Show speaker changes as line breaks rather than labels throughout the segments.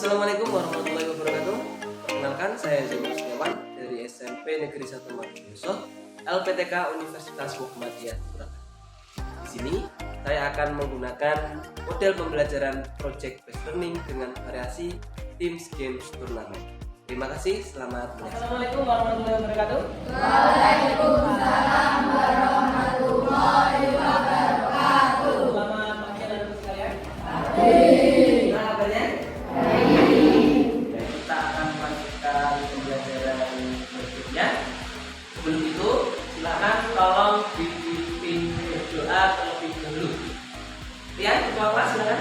Assalamualaikum warahmatullahi wabarakatuh. Perkenalkan, saya Zul Setiawan dari SMP Negeri 1 Margoso, LPTK Universitas Muhammadiyah Surakarta. Di sini saya akan menggunakan model pembelajaran Project Based Learning dengan variasi Teams Games Turnamen. Terima kasih, selamat menyaksikan.
Assalamualaikum warahmatullahi wabarakatuh.
Waalaikumsalam warahmatullahi wabarakatuh.
Selamat pagi anak-anak sekalian.
Gimana kabarnya? Kita akan melanjutkan pembelajaran berikutnya. Sebelum itu, silakan tolong dipimpin berdoa terlebih dahulu. Rian, ketua kelas silakan.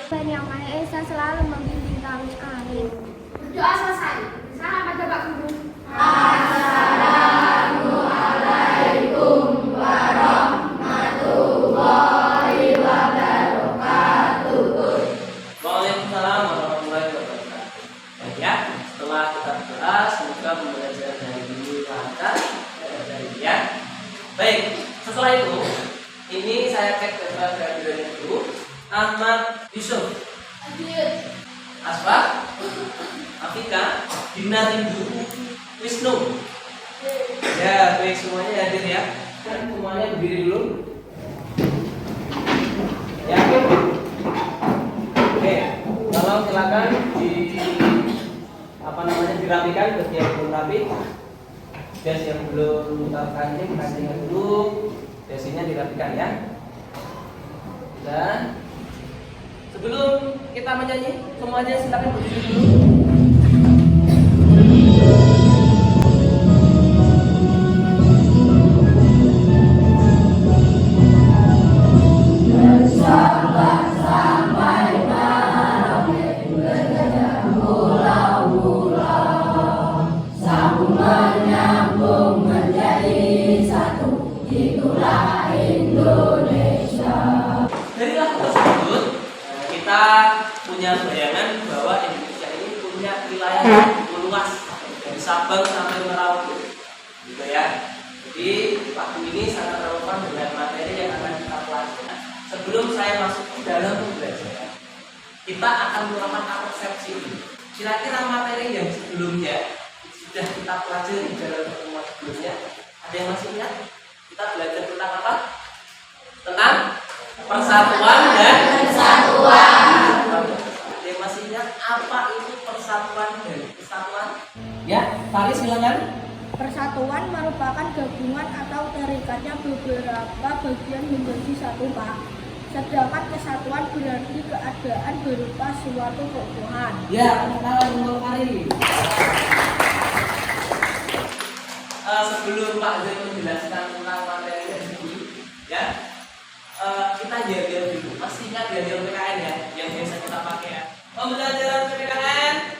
Tuhan Yang Maha Esa selalu membimbing kami. Amin. Berdoa selesai. Salam pada Pak Guru. Assalamualaikum warahmatullahi wabarakatuh.
Waalaikumsalam warahmatullahi wabarakatuh. Baik ya, setelah kita berdoa, semoga pembelajaran hari ini lancar dari ya. Baik, setelah itu, ini saya cek data kehadirannya dulu. Ahmad Yusuf, Asfa, Afika, Dina Rindu, Wisnu. Ya, baik semuanya hadir ya. Dan semuanya berdiri dulu. Yakin? Oke, tolong silakan dirapikan bagi yang belum rapi. Jas yang belum terkancing, kancingnya dulu. Jasinya dirapikan ya. Dan sebelum kita menyanyi, semuanya silakan berdiri dulu. Dari lagu tersebut kita punya bayangan bahwa Indonesia ini punya wilayah yang cukup luas dari Sabang sampai Merauke, gitu ya. Jadi waktu ini sangat relevan dengan materi yang akan kita pelajari. Sebelum saya masuk ke dalam pembelajaran, kita akan melakukan persepsi ini. Kira-kira materi yang sebelumnya sudah kita pelajari dalam pertemuan sebelumnya, ada yang masih ingat? Kita belajar tentang apa? Tentang persatuan dan kesatuan. Ada yang masih ingat apa itu persatuan dan kesatuan? Ya, Faris silakan.
Persatuan merupakan gabungan atau tarikatnya beberapa bagian menjadi satu, Pak. Sedangkan kesatuan berarti keadaan berupa suatu keutuhan.
Ya, kenalan untuk Faris. Sebelum Pak Zain menjelaskan tentang materi ini, ya, kita jaga dulu. Masih ingat jadwal PKN ya, yang biasa kita pakai ya. Pembelajaran PKN,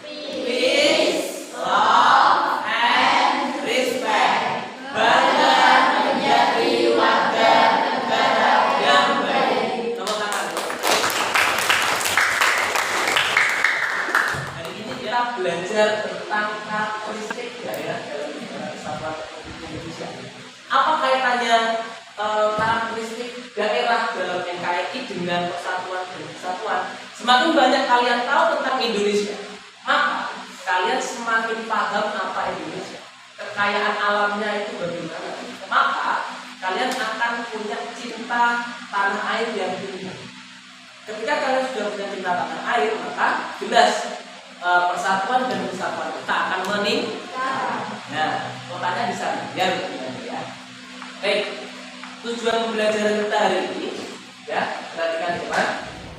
peace, love, and respect. Bangga menjadi warga negara yang baik. Tepuk tangan. Hari ini kita belajar tentang karakteristik daerah dalam Kesatuan Republik Indonesia. Apa kaitannya karakteristik daerah dalam NKRI dengan persatuan dan kesatuan? Semakin banyak kalian tahu tentang Indonesia, maka kalian semakin paham apa Indonesia, kekayaan alamnya itu bagaimana. Maka kalian akan punya cinta tanah air yang tinggi. Ketika kalian sudah punya cinta tanah air, maka jelas persatuan dan kesatuan kita akan meningkat. Nah, kotanya di sana ya, ya. Baik, tujuan pembelajaran kita hari ini, ya, perhatikan teman.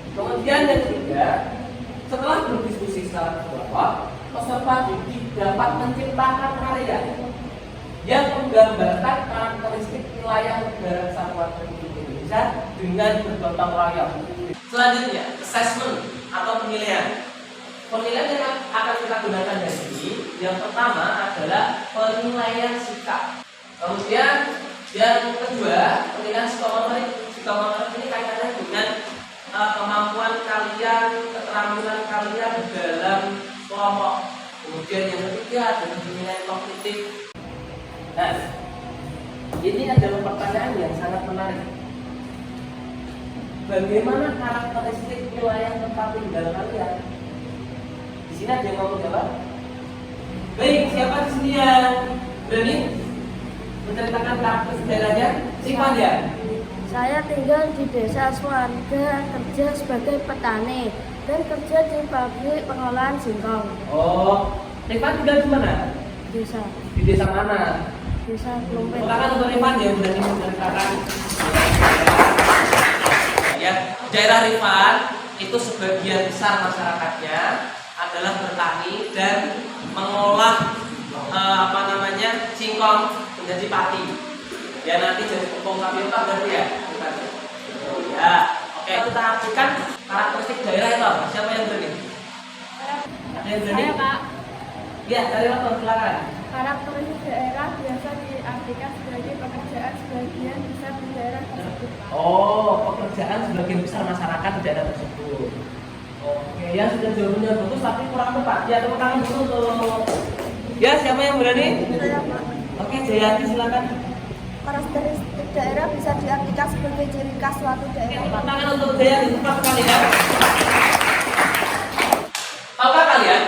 Kemudian yang ketiga, setelah berdiskusi secara kelompok, peserta didik dapat menciptakan karya yang menggambarkan karakteristik wilayah negara Kesatuan Republik Indonesia dengan bergotong royong. Selanjutnya, assessment atau penilaian. Penilaian yang akan kita gunakan dari sini, yang pertama adalah penilaian sikap. Kemudian yang kedua, penilaian psikomotorik. Psikomotorik ini kaitannya dengan kemampuan kalian, keterampilan kalian dalam kelompok. Kemudian yang ketiga adalah penilaian kognitif. Nah, ini adalah pertanyaan yang sangat menarik. Bagaimana karakteristik wilayah tempat tinggal kalian? Di sini ada yang mau menjawab? Baik, siapa di sini yang berani menceritakan karakteristik daerahnya? Siapa dia?
Saya tinggal di desa Swarga, kerja sebagai petani dan kerja di pabrik pengolahan singkong.
Oh, Rifan tinggal di mana?
Desa
Di desa mana?
Desa Klumpet.
Silakan untuk Rifan yang berani menceritakan. Ya, daerah Rifan itu sebagian besar masyarakatnya adalah bertani dan mengolah singkong menjadi pati. Ya nanti jadi tepung tapioka berarti ya. Ya, oke. Kita artikan karakteristik daerah itu apa? Siapa yang berani? Ada yang berani?
Saya, Pak.
Ya, dari lapor silakan.
Karakteristik daerah biasa diartikan sebagai pekerjaan sebagian besar di daerah tersebut.
Oh, pekerjaan sebagian besar masyarakat di daerah tersebut. Oke, ya sudah jawabannya bagus tapi kurang tepat. Ya, tepuk tangan dulu untuk. Ya, siapa yang berani?
Saya, Pak.
Oke, Jayanti silakan.
Karakteristik daerah bisa diartikan sebagai ciri khas suatu
Oke,
daerah.
tepuk tangan untuk Jayanti tepat sekali ya. Tahukah kalian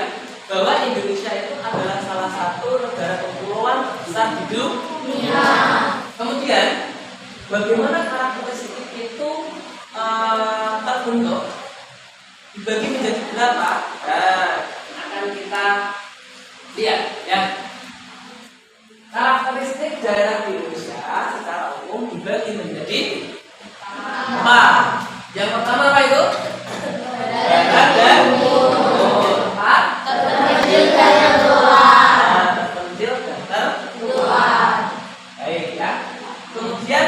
bahwa Indonesia itu adalah salah satu negara kepulauan besar di dunia. Kemudian, bagaimana karakteristik itu terbentuk? Dibagi menjadi berapa? Nah, akan kita lihat ya. Karakteristik daerah di Indonesia secara umum dibagi menjadi 4. Yang pertama apa itu? Darat dan luhur. 4. Terpencil dan terluar. Terpencil dan terluar. Baik ya. Kemudian,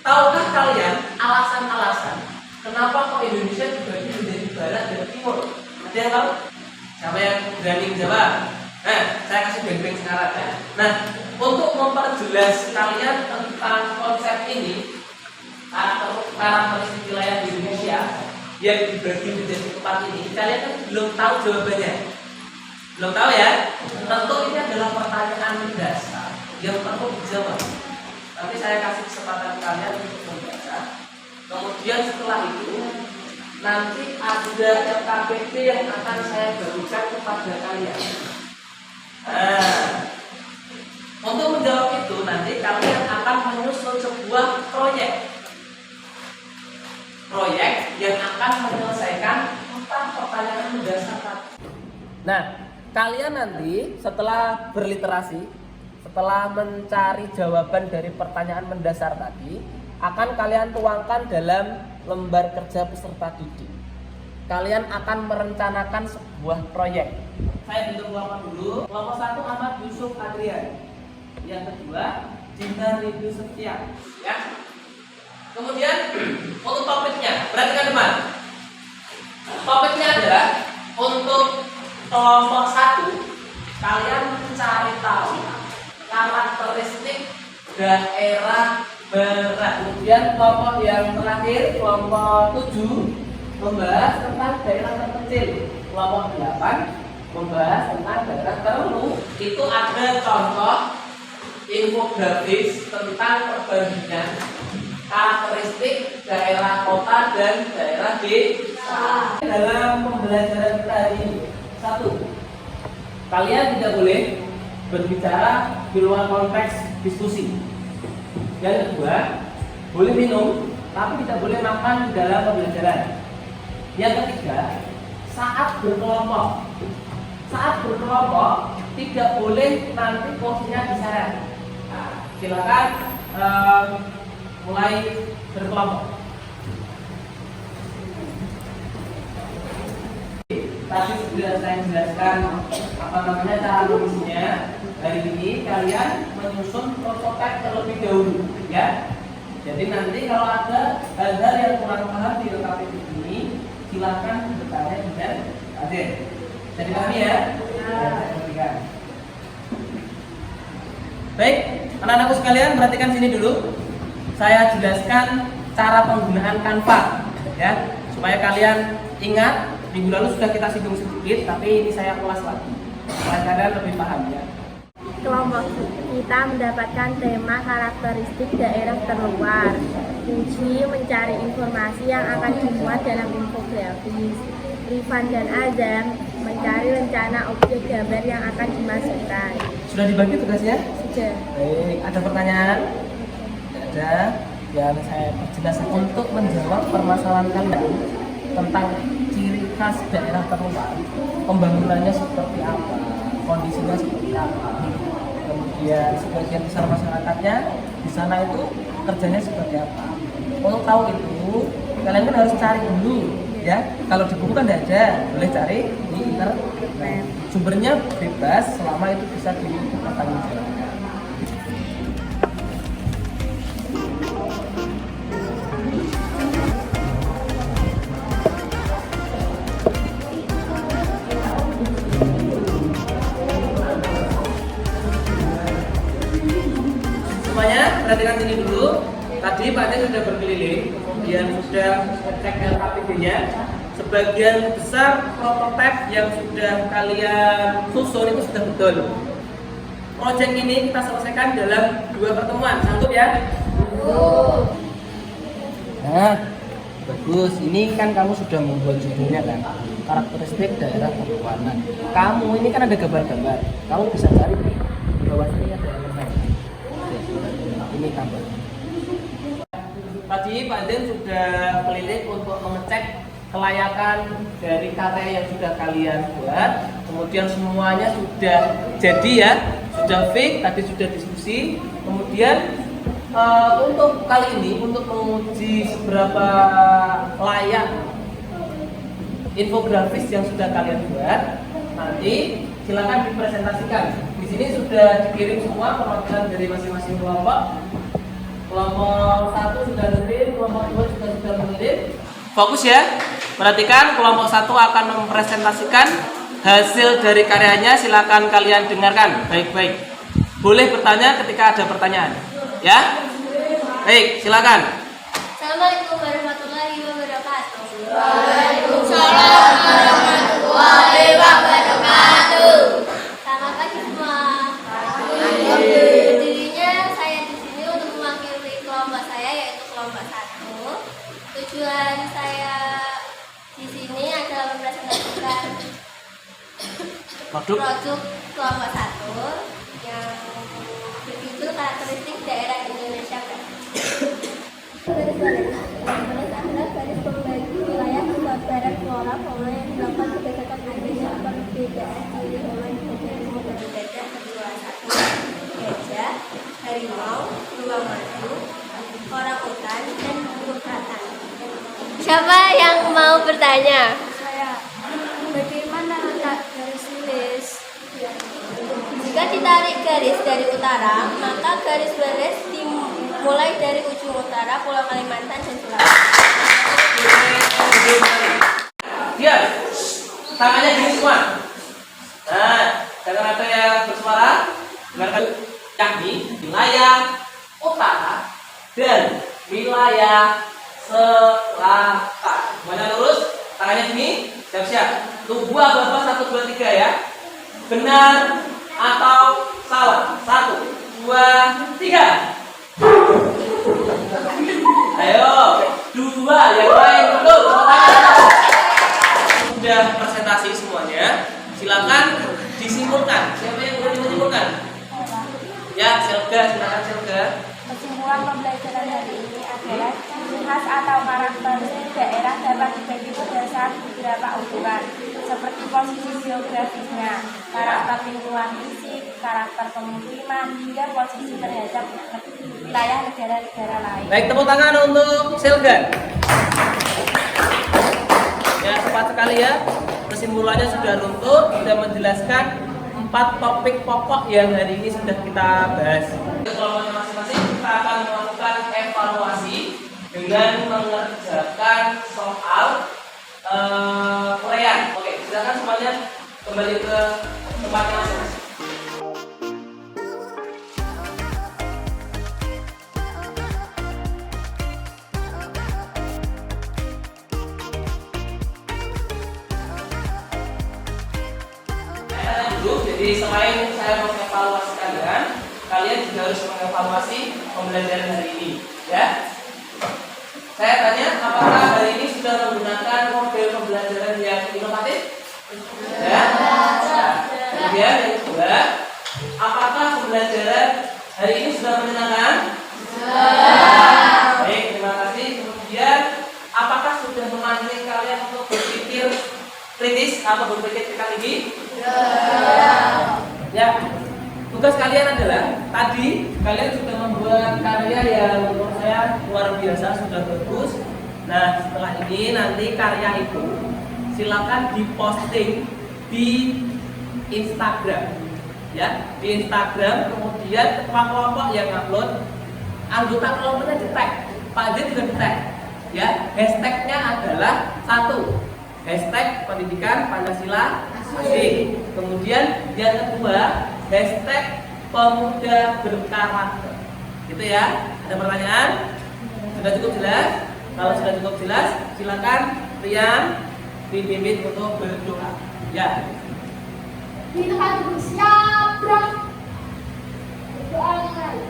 tahukah kalian alasan-alasan kenapa kok Indonesia dibagi menjadi barat dan timur? Ada yang tahu? Siapa yang berani menjawab? Nah, saya kasih beng-beng sekarang ya. Nah, untuk memperjelas kalian tentang konsep ini, karakteristik wilayah di Indonesia yang dibagi menjadi 4 ini, kalian kan belum tahu jawabannya. Belum tahu ya? Tentu ini adalah pertanyaan mendasar yang perlu dijawab. Tapi saya kasih kesempatan kalian untuk membaca. Kemudian setelah itu nanti ada LKPD yang akan saya berikan kepada kalian. Nah, untuk menjawab itu nanti kalian akan menyusun sebuah proyek yang akan menyelesaikan 4 pertanyaan mendasar tadi. Nah, kalian nanti setelah berliterasi, setelah mencari jawaban dari pertanyaan mendasar tadi, akan kalian tuangkan dalam lembar kerja peserta didik. Kalian akan merencanakan sebuah proyek. Saya bentuk kelompok dulu. Kelompok 1 Ahmad Yusuf Adrian. Yang kedua Jinda Ridhu Setia. Ya. Kemudian untuk topiknya, perhatikan teman. Topiknya adalah untuk kelompok 1 kalian mencari tahu karakteristik daerah barat. Kemudian kelompok yang terakhir, kelompok 7 membahas tentang daerah terpencil. Kelompok 8 membahas tentang daerah terluar. Itu ada contoh infografis tentang perbandingan karakteristik daerah kota dan daerah desa. Dalam pembelajaran kita hari ini, 1, kalian tidak boleh berbicara di luar konteks diskusi. Yang kedua, boleh minum tapi tidak boleh makan di dalam pembelajaran. Yang ketiga, saat berkelompok tidak boleh nanti posisinya diseret. Nah, silakan mulai berkelompok. Tadi sudah saya jelaskan cara menulisnya. Hari ini kalian menyusun prototipe terlebih dahulu, ya. Jadi nanti kalau ada hal-hal yang kurang paham di LKPD ini, silakan bertanya dengan Aden. Jadi pahami ya? Baik, anak-anakku sekalian perhatikan sini dulu. Saya jelaskan cara penggunaan Canva ya, supaya kalian ingat. Minggu lalu sudah kita singgung sedikit, tapi ini saya ulas lagi supaya kalian lebih paham ya.
Kelompok kita mendapatkan tema karakteristik daerah terluar. Uji mencari informasi yang akan dimuat dalam infografis. Rifan dan Azam mencari rencana objek gambar yang akan dimasukkan.
Sudah dibagi tugasnya?
Sudah.
Baik, ada pertanyaan? Tidak ada. Yang saya perjelas untuk menjawab permasalahan kalian tentang ciri khas daerah terluar, pembangunannya seperti apa, kondisinya seperti apa, kemudian sebagian besar masyarakatnya di sana itu kerjanya seperti apa. Untuk tahu itu, kalian kan harus cari dulu ya. Kalau di buku kan tidak ada, boleh cari di internet. Sumbernya bebas selama itu bisa dipertanggungjawabkan. Semuanya perhatikan sini dulu. Tadi Pak Ade sudah berkeliling, kemudian sudah ngecek LKPD-nya. Sebagian besar prototipe yang sudah kalian susun itu sudah betul. Proyek ini kita selesaikan dalam 2 pertemuan. Sanggup ya? Nah, bagus. Ini kan kamu sudah membuat judulnya kan, karakteristik daerah perluanan. Kamu ini kan ada gambar-gambar. Kamu bisa cari di bawah sini ada elemen. Ini tambah. Tadi Pak Den sudah keliling untuk mengecek kelayakan dari karya yang sudah kalian buat. Kemudian semuanya sudah jadi ya, sudah fix. Tadi sudah diskusi. Kemudian untuk kali ini untuk menguji seberapa layak infografis yang sudah kalian buat, nanti silakan dipresentasikan. Di sini sudah dikirim semua perwakilan dari masing-masing kelompok. Kelompok 1 sudah mengirim, kelompok 2 juga sudah mengirim. Fokus ya, perhatikan kelompok 1 akan mempresentasikan hasil dari karyanya. Silakan kalian dengarkan baik-baik. Boleh bertanya ketika ada pertanyaan. Ya, baik, silakan.
Assalamualaikum warahmatullahi wabarakatuh.
Waalaikumsalam warahmatullahi wabarakatuh.
Selamat pagi semua. Berdirinya saya di sini untuk mewakili kelompok saya, yaitu kelompok 1. Tujuan saya di sini adalah mempresentasikan
Produk
kelompok 1 yang berjudul karakteristik daerah Indonesia.
Garis adalah garis pembagi wilayah barat flora fauna yang dilakukan berdasarkan adanya perbedaan ciri hewan
Mau bergajah kedua 1, gajah, harimau, beruang madu, orang utan, dan burung ratan. Siapa yang mau bertanya?
Saya. Bagaimana letak garis tulis?
Jika ditarik garis dari utara, maka garis baris dimulai dari ujung utara Pulau Kalimantan dan Sulawesi.
diam, tangannya gini semua. Nah, jangan ada yang bersuara. Dengarkan, yakni wilayah utara dan wilayah selatan. Semuanya lurus, tangannya gini, siap-siap. Tunggu apa-apa 1, 2, 3 ya. Benar atau salah? 1, 2, 3. Ayo, 2 yang lain betul. Sudah presentasi semuanya. Silakan disimpulkan. Siapa yang boleh menyimpulkan? Ya, Selga, silakan Selga.
Kesimpulan pembelajaran hari ini adalah ciri khas atau karakteristik daerah dapat dibagi berdasar beberapa ukuran, seperti posisi geografisnya, karakter lingkungan fisik, karakter pemukiman, hingga posisi terhadap wilayah negara-negara lain.
Baik, tepuk tangan untuk Selga. Ya, cepat sekali ya. Kesimpulannya sudah runtut, sudah menjelaskan 4 topik pokok yang hari ini sudah kita bahas. Kelompoknya masing-masing kita akan melakukan evaluasi dengan mengerjakan soal Korea. Oke, silakan semuanya kembali ke tempatnya masing-masing. Jadi selain saya mengevaluasi kalian, kalian juga harus mengevaluasi pembelajaran hari ini, ya. Saya tanya, apakah hari ini sudah menggunakan model pembelajaran yang inovatif? Ya. Kemudian yang kedua, apakah pembelajaran hari ini sudah menyenangkan? Baik, terima kasih. Kemudian, apakah sudah memancing kalian untuk berpikir kritis atau berpikir strategis? Ya, tugas kalian adalah tadi kalian sudah membuat karya yang menurut saya luar biasa, sudah bagus. Nah, setelah ini nanti karya itu silakan diposting di Instagram, ya, di Instagram. Kemudian kelompok yang upload, anggota kelompoknya di tag, Pak J juga di tag, ya. Hashtagnya adalah satu, hashtag pendidikan Pancasila asik. Kemudian yang kedua, hashtag pemuda berkarakter. Gitu ya. Ada pertanyaan? Sudah cukup jelas? Kalau sudah cukup jelas, silakan Rian dipimpin untuk berdoa. Ya.
Kita harus siap, bro. Berdoa kali.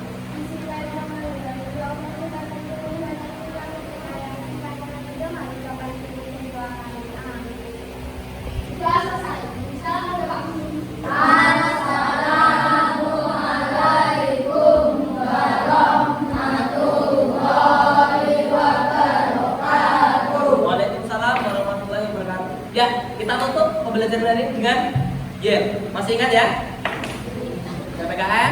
Doa selesai. Salam ada Pak Guru. Assalamualaikum warahmatullahi wabarakatuh.
Waalaikumsalam warahmatullahi wabarakatuh. Ya, kita tutup pembelajaran hari ini dengan masih ingat ya? PPKN,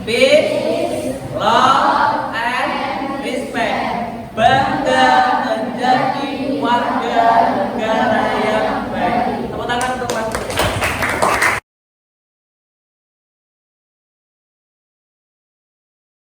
peace, love, and respect. Bangga menjadi warga negara